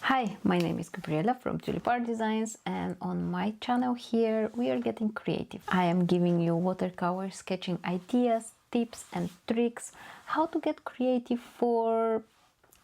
Hi, my name is Gabriela from TulipArt Designs, and on my channel here we are getting creative. I am giving you watercolor sketching ideas, tips and tricks, how to get creative for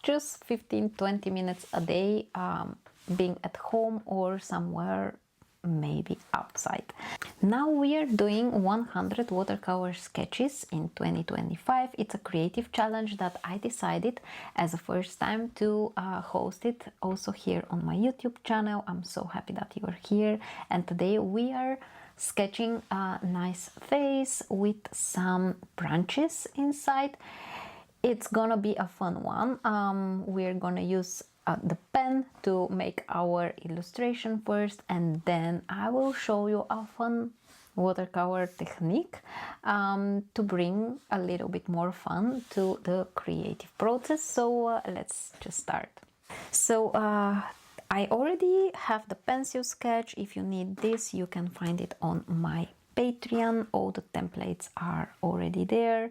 just 15-20 minutes a day, being at home or somewhere, maybe outside. Now we are doing 100 watercolor sketches in 2025. It's a creative challenge that I decided as a first time to host it also here on my YouTube channel. I'm so happy that you are here, and today we are sketching a nice vase with some branches inside. It's gonna be a fun one. We're gonna use the pen to make our illustration first, and then I will show you a fun watercolor technique to bring a little bit more fun to the creative process. So let's just start. So I already have the pencil sketch. If you need this, you can find it on my Patreon. All the templates are already there.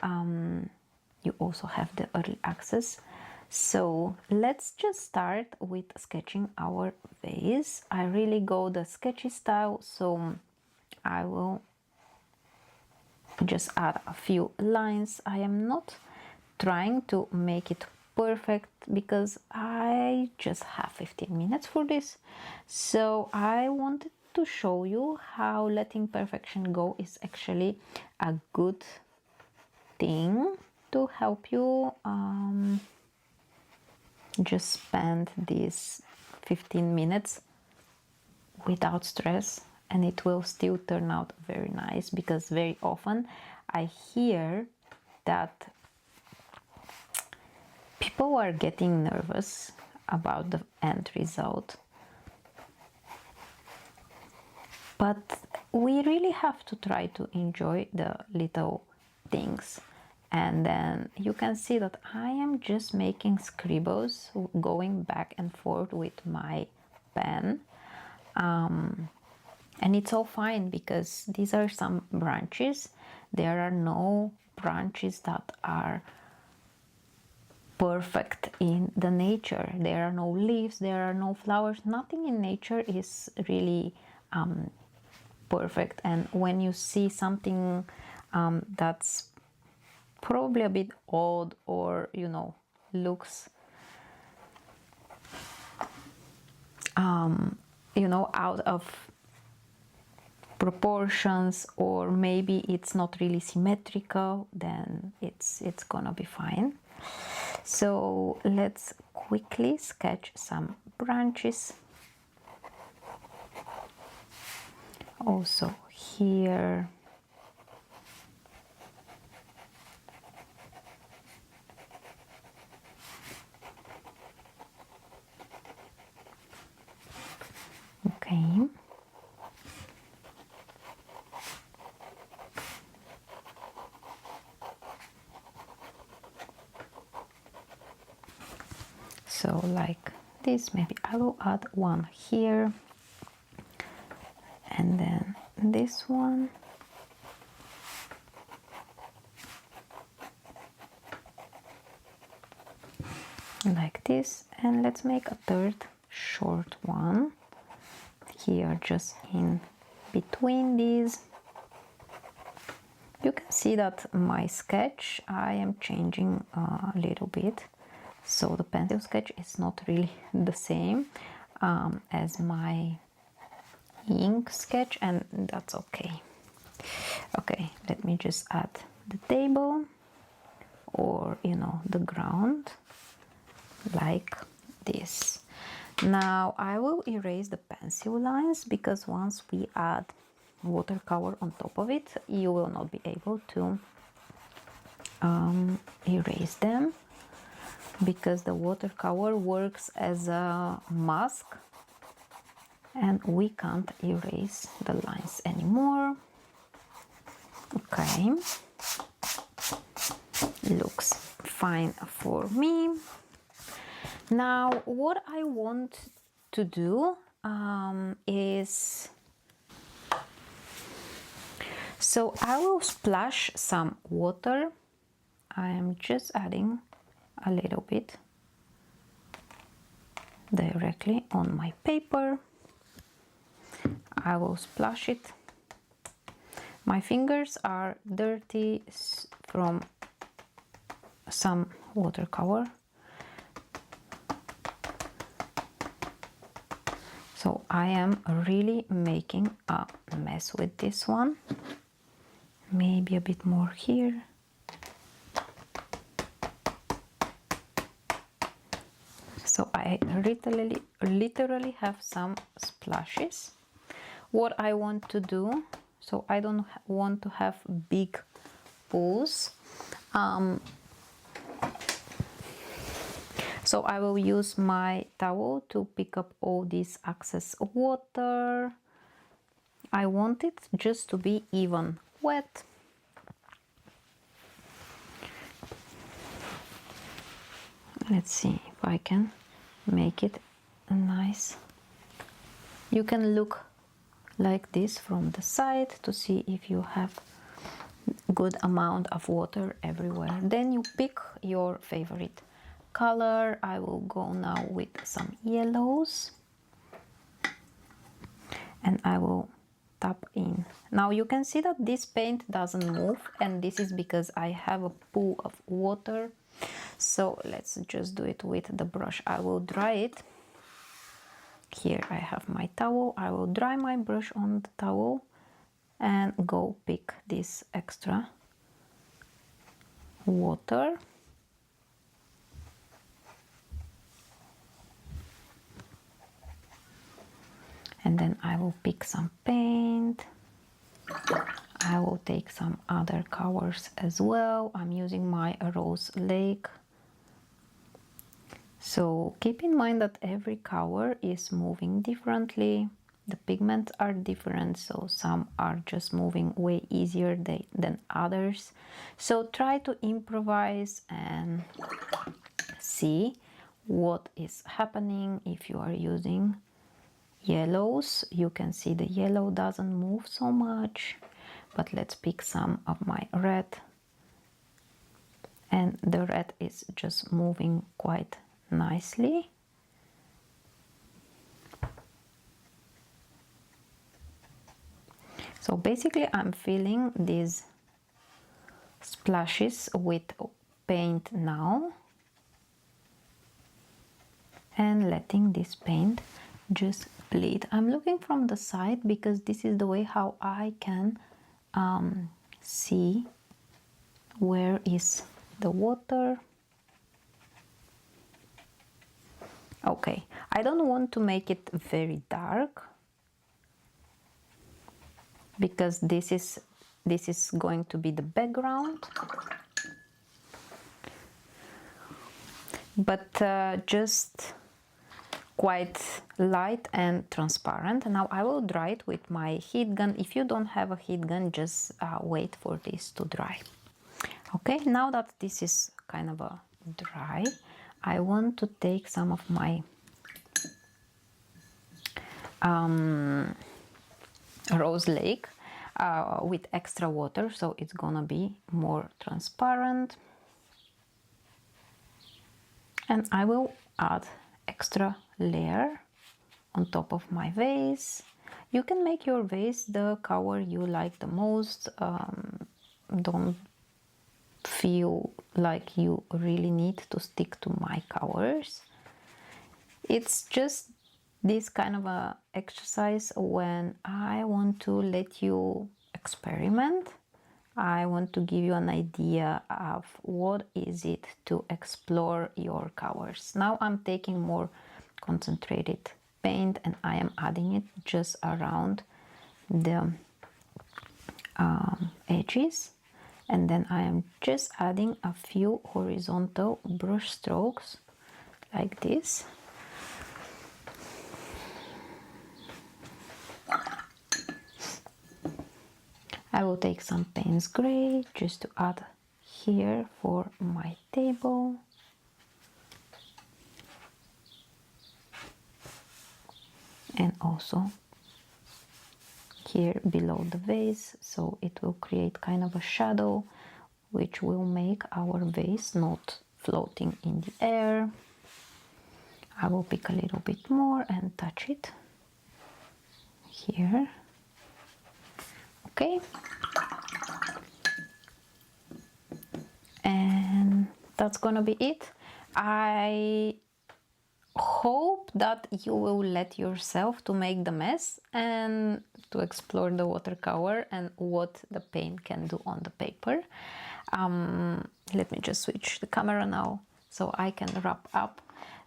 You also have the early access. So let's just start with sketching our vase. I really go the sketchy style, so I will just add a few lines. I am not trying to make it perfect because I just have 15 minutes for this. So I wanted to show you how letting perfection go is actually a good thing to help you just spend these 15 minutes without stress, and it will still turn out very nice, because very often I hear that people are getting nervous about the end result, but we really have to try to enjoy the little things. And then you can see that I am just making scribbles, going back and forth with my pen. And it's all fine because these are some branches. There are no branches that are perfect in the nature. There are no leaves, there are no flowers. Nothing in nature is really perfect. And when you see something that's probably a bit odd, or looks out of proportions, or maybe it's not really symmetrical, then it's gonna be fine. So let's quickly sketch some branches. Also here. Okay. So like this, maybe I will add one here, and then this one. Like this, and let's make a third short one here, just in between these. You can see that my sketch, I am changing a little bit, so the pencil sketch is not really the same as my ink sketch, and that's okay. Okay, let me just add the table, or the ground, like this. Now I will erase the pencil lines, because once we add watercolor on top of it, you will not be able to erase them, because the watercolor works as a mask and we can't erase the lines anymore. Okay, looks fine for me. Now what I want to do is, so I will splash some water. I am just adding a little bit directly on my paper. I will splash it. My fingers are dirty from some watercolor, so I am really making a mess with this one. Maybe a bit more here. So I literally have some splashes. What I want to do, so I don't want to have big pools. So I will use my towel to pick up all this excess water. I want it just to be even wet. Let's see if I can make it nice. You can look like this from the side to see if you have good amount of water everywhere. Then you pick your favorite color. I will go now with some yellows and I will tap in. Now you can see that this paint doesn't move, and this is because I have a pool of water. So let's just do it with the brush. I will dry it. Here I have my towel. I will dry my brush on the towel and go pick this extra water. And then I will pick some paint. I will take some other colors as well. I'm using my 𝐼𝐸𝐫𝐸𝐸. So keep in mind that every color is moving differently. The pigments are different, so some are just moving way easier than others. So try to improvise and see what is happening. If you are using yellows, you can see the yellow doesn't move so much, but let's pick some of my red, and the red is just moving quite nicely. So basically I'm filling these splashes with paint now and letting this paint just bleed. I'm looking from the side because this is the way how I can see where is the water. Okay, I don't want to make it very dark because this is going to be the background, but just quite light and transparent. Now I will dry it with my heat gun. If you don't have a heat gun, just wait for this to dry. Okay, now that this is kind of a dry, I want to take some of my Rose Lake with extra water, so it's gonna be more transparent, and I will add extra layer on top of my vase. You can make your vase the color you like the most. Don't feel like you really need to stick to my colors. It's just this kind of a exercise when I want to let you experiment. I want to give you an idea of what is it to explore your colors. Now I'm taking more concentrated paint and I am adding it just around the edges, and then I am just adding a few horizontal brush strokes like this. I will take some Payne's Gray just to add here for my table. And also here below the vase, so it will create kind of a shadow which will make our vase not floating in the air. I will pick a little bit more and touch it here. Okay. And that's gonna be it. I hope that you will let yourself to make the mess and to explore the watercolor and what the paint can do on the paper. Let me just switch the camera now so I can wrap up.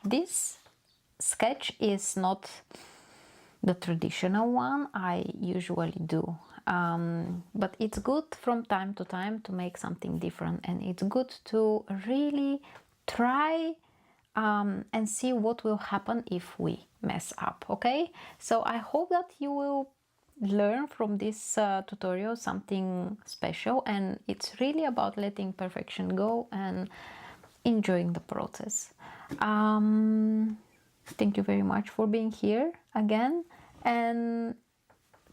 This sketch is not the traditional one I usually do, but it's good from time to time to make something different, and it's good to really try and see what will happen if we mess up. Okay, so I hope that you will learn from this tutorial something special, and it's really about letting perfection go and enjoying the process. Thank you very much for being here again, and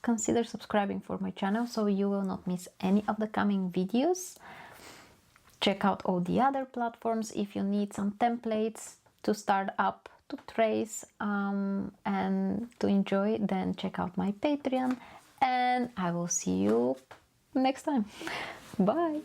consider subscribing for my channel so you will not miss any of the coming videos. Check out all the other platforms if you need some templates to start up, to trace and to enjoy. Then check out my Patreon, and I will see you next time. Bye.